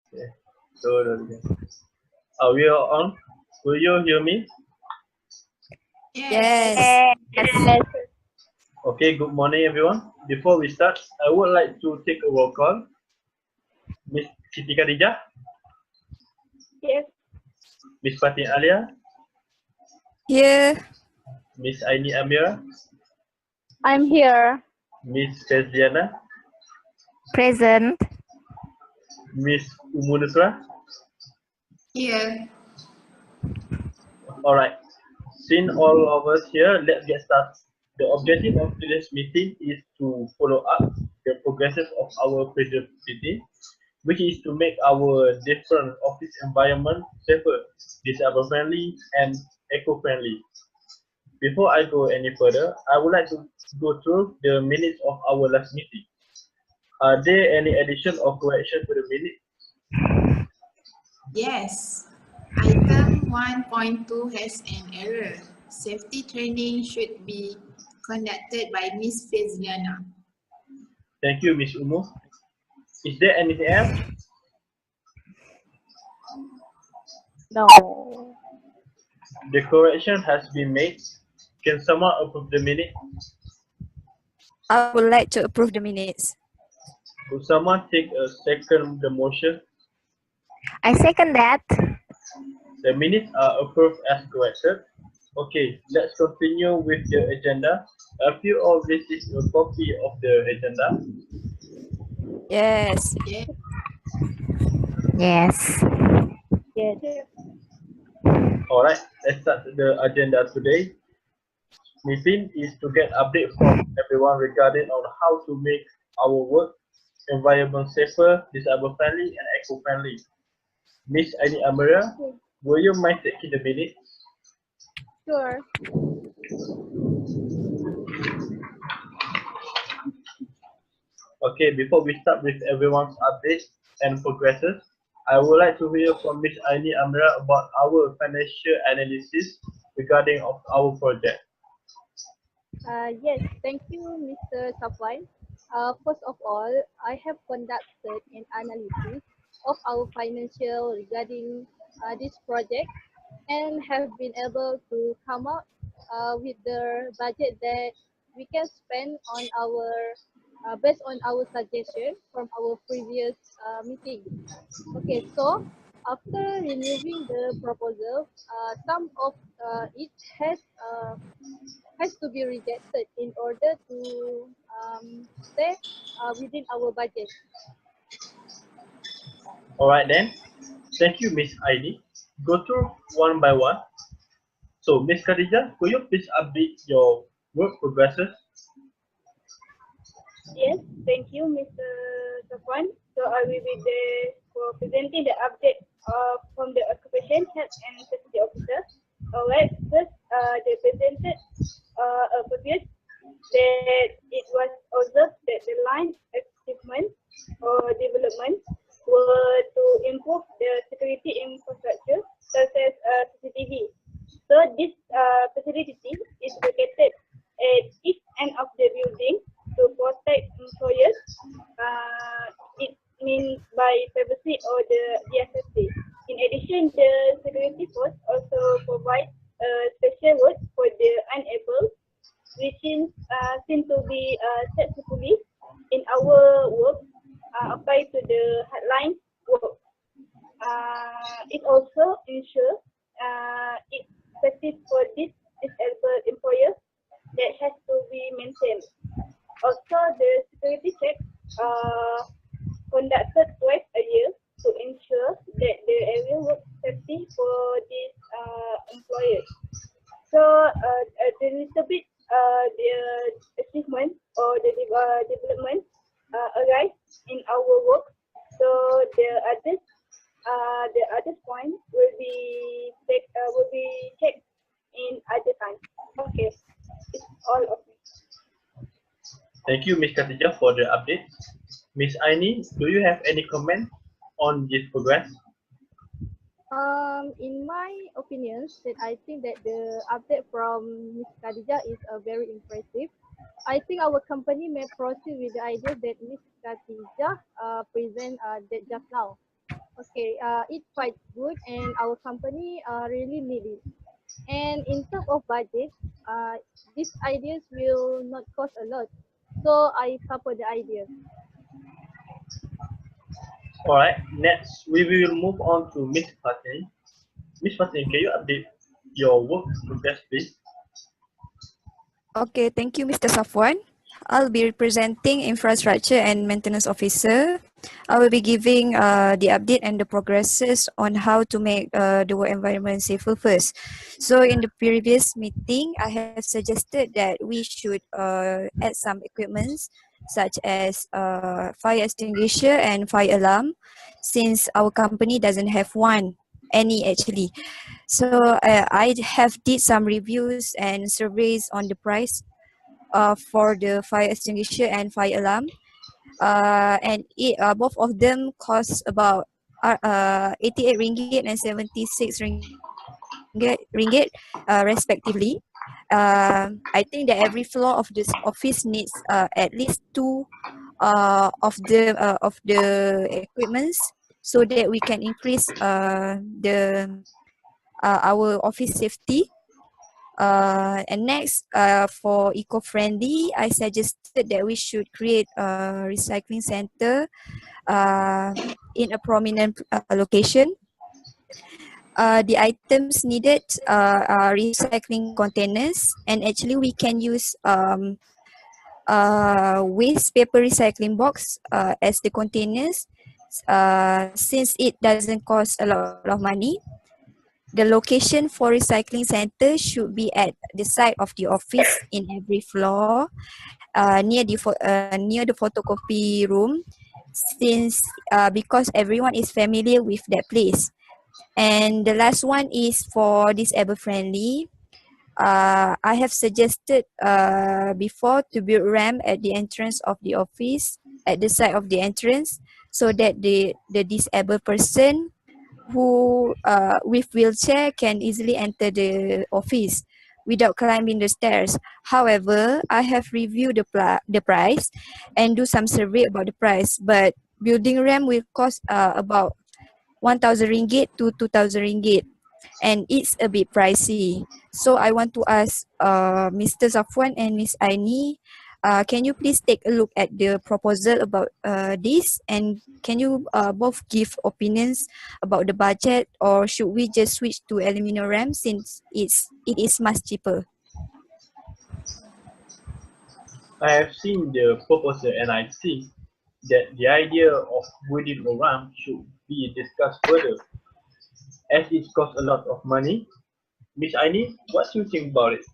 Okay. So, are we on? Will you hear me? Yes. Yes. Yes. Okay, good morning, everyone. Before we start, I would like to take a roll call. Miss Siti Khadijah, Yes. Miss Fatin Alia, Here. Miss Aini Amira, I'm here. Miss Feziana, Present. Miss Umu Nusra. Here. Alright, since all of us here, let's get started. The objective of today's meeting is to follow up the progresses of our previous meeting, which is to make our different office environment safer, disable-friendly, and eco-friendly. Before I go any further, I would like to go through the minutes of our last meeting. Are there any addition or correction to the minutes? Yes. Item 1.2 has an error. Safety training should be conducted by Miss Feziana. Thank you, Miss Umu. Is there anything else? No. The correction has been made. Can someone approve the minute? I would like to approve the minutes. Could someone take a second the motion? I second that. The minutes are approved as corrected. Okay, let's continue with the agenda. Have you all received a copy of the agenda? Yes. Yes. Yes. Yes. Alright, let's start the agenda today. Meeting is to get update from everyone regarding on how to make our work environment safer, disabled friendly, and eco friendly. Miss Aini Amira, will you mind taking the minute? Sure. Okay, before we start with everyone's updates and progresses, I would like to hear from Miss Aini Amira about our financial analysis regarding of our project. Yes. Thank you, Mr. Safwan. First of all, I have conducted an analysis of our financial regarding this project and have been able to come up with the budget that we can spend on our based on our suggestion from our previous meeting. Okay, so after reviewing the proposal, some of it has to be rejected in order to stay within our budget. Alright then, thank you Miss Aini. Go through one by one. So Miss Khadija, could you please update your work progresses? Yes, thank you, Mr. Safwan. So I will be there for presenting the update from the Occupation Health and Safety Officer. Alright, first they presented a previous that it was observed that the line achievement or development were to improve the security infrastructure such as CCTV. So this facility is located at each end of the building to protect employers. It means by privacy or their safety. In addition, the security force also provides special work for the unable, which seem to be successfully in our work applied to the hotline work. It also ensures it's effective for this disabled employers that has to be maintained. Also, the security checks conducted twice a year to ensure that the area work safety for these employers. So, a little bit the achievement or the development arise in our work. So the other point will be checked in other time. Okay, it's all of me. Thank you Miss Khadija for the update. Miss Aini, do you have any comment on this progress? In my opinion, that I think that the update from Ms. Khadija is very impressive. I think our company may proceed with the idea that Ms. Khadija present that just now. Okay, it's quite good, and our company really need it. And in terms of budget, these ideas will not cost a lot, so I support the idea. Alright, next we will move on to Miss Fatin. Miss Fatin, can you update your work progress, please? Okay, thank you, Mr. Safwan. I'll be representing Infrastructure and Maintenance Officer. I will be giving the update and the progresses on how to make the work environment safer first. So in the previous meeting, I have suggested that we should add some equipments such as fire extinguisher and fire alarm, since our company doesn't have any actually. So I have did some reviews and surveys on the price for the fire extinguisher and fire alarm, and both of them cost about 88 ringgit and 76 ringgit respectively. I think that every floor of this office needs at least two of the equipments, so that we can increase the our office safety. And next, for eco-friendly, I suggested that we should create a recycling center in a prominent location. The items needed are recycling containers, and actually we can use waste paper recycling box as the containers, since it doesn't cost a lot of money. The location for recycling center should be at the side of the office in every floor, near the photocopy room, since because everyone is familiar with that place. And the last one is for disabled friendly. I have suggested before to build ramp at the entrance of the office, at the side of the entrance, so that the disabled person who with wheelchair can easily enter the office without climbing the stairs. However, I have reviewed the price and do some survey about the price, but building ramp will cost about 1,000 ringgit to 2,000 ringgit, and it's a bit pricey. So I want to ask Mr. Zafwan and Miss Aini, can you please take a look at the proposal about this, and can you both give opinions about the budget, or should we just switch to aluminum ramp since it is much cheaper? I have seen the proposal and I think that the idea of building a ramp should be discussed further, as it costs a lot of money. Miss Aini, what do you think about it?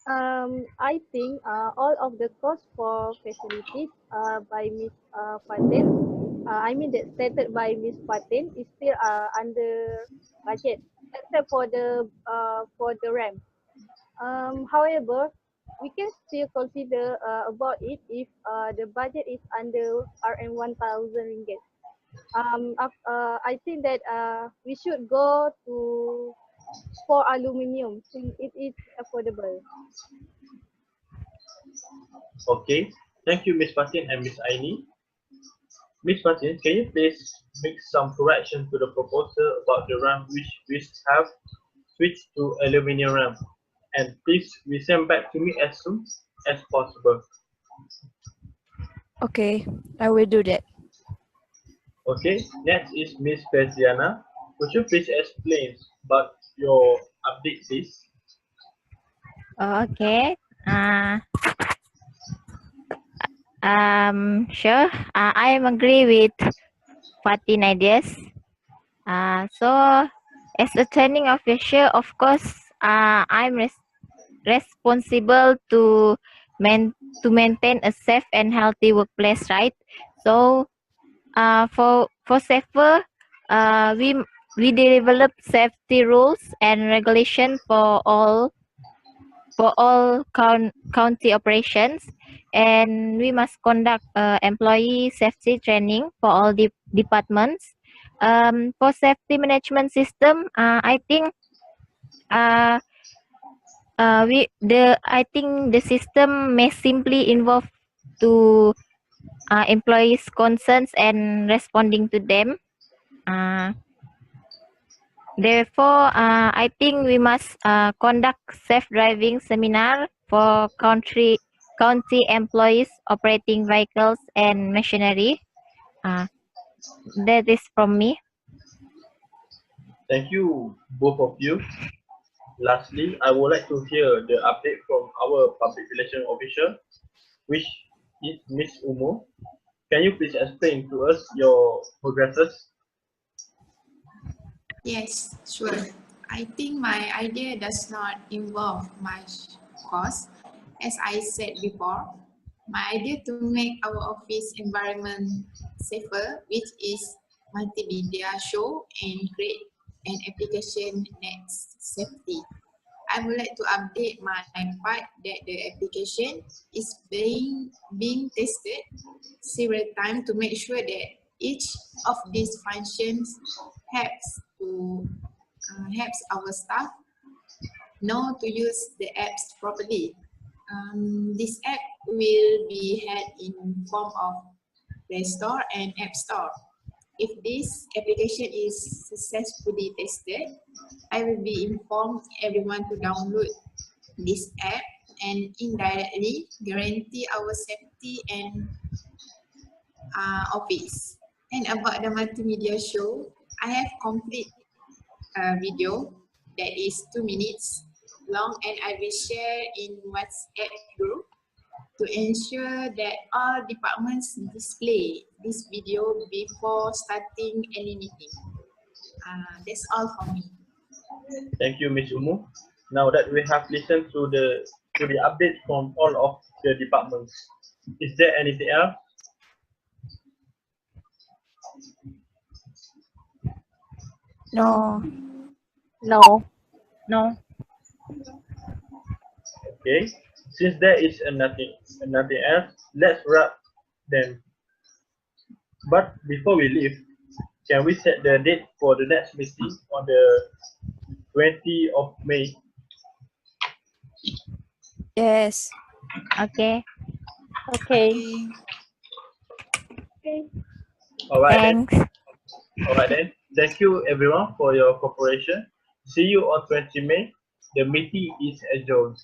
I think all of the cost for facilities by Miss Fatin, I mean that stated by Miss Fatin is still under budget, except for the ramp. However, we can still consider about it if the budget is under RM 1,000 ringgit. I think that we should go to for aluminium since it is affordable. Okay, thank you, Miss Fatin and Miss Aini. Miss Fatin, can you please make some correction to the proposal about the ramp which we have switched to aluminum ramp? And please resend back to me as soon as possible. Okay, I will do that. Okay, next is Miss Faziana. Could you please explain about your update, please? Okay. Sure. I am agree with Fatin ideas. So as a training officer, of course, I'm responsible to maintain a safe and healthy workplace, right? So, for safer, we develop safety rules and regulation for all county operations, and we must conduct employee safety training for all the departments. For safety management system, I think I think the system may simply involve to employees' concerns and responding to them. Therefore, I think we must conduct safe driving seminar for county employees operating vehicles and machinery. That is from me. Thank you, both of you. Lastly, I would like to hear the update from our public relations officer, which is Ms. Umu. Can you please explain to us your progresses? Yes, sure. I think my idea does not involve much cost. As I said before, my idea to make our office environment safer, which is multimedia show and create an application next safety. I would like to update my part that the application is being tested several times to make sure that each of these functions helps our staff know to use the apps properly. This app will be had in form of Play Store and App Store. If this application is successfully tested, I will be informed everyone to download this app and indirectly guarantee our safety and office. And about the multimedia show, I have complete a video that is 2 minutes long and I will share in WhatsApp group to ensure that all departments display this video before starting any meeting. That's all for me. Thank you, Ms. Umu. Now that we have listened to the update from all of the departments, is there anything else? No. No. No. Okay. Since there is nothing else, let's wrap them. But before we leave, can we set the date for the next meeting on the 20th of May? Yes. Okay. Okay. Okay. All right then. Thanks. All right then. Thank you everyone for your cooperation. See you on 20 May. The meeting is adjourned.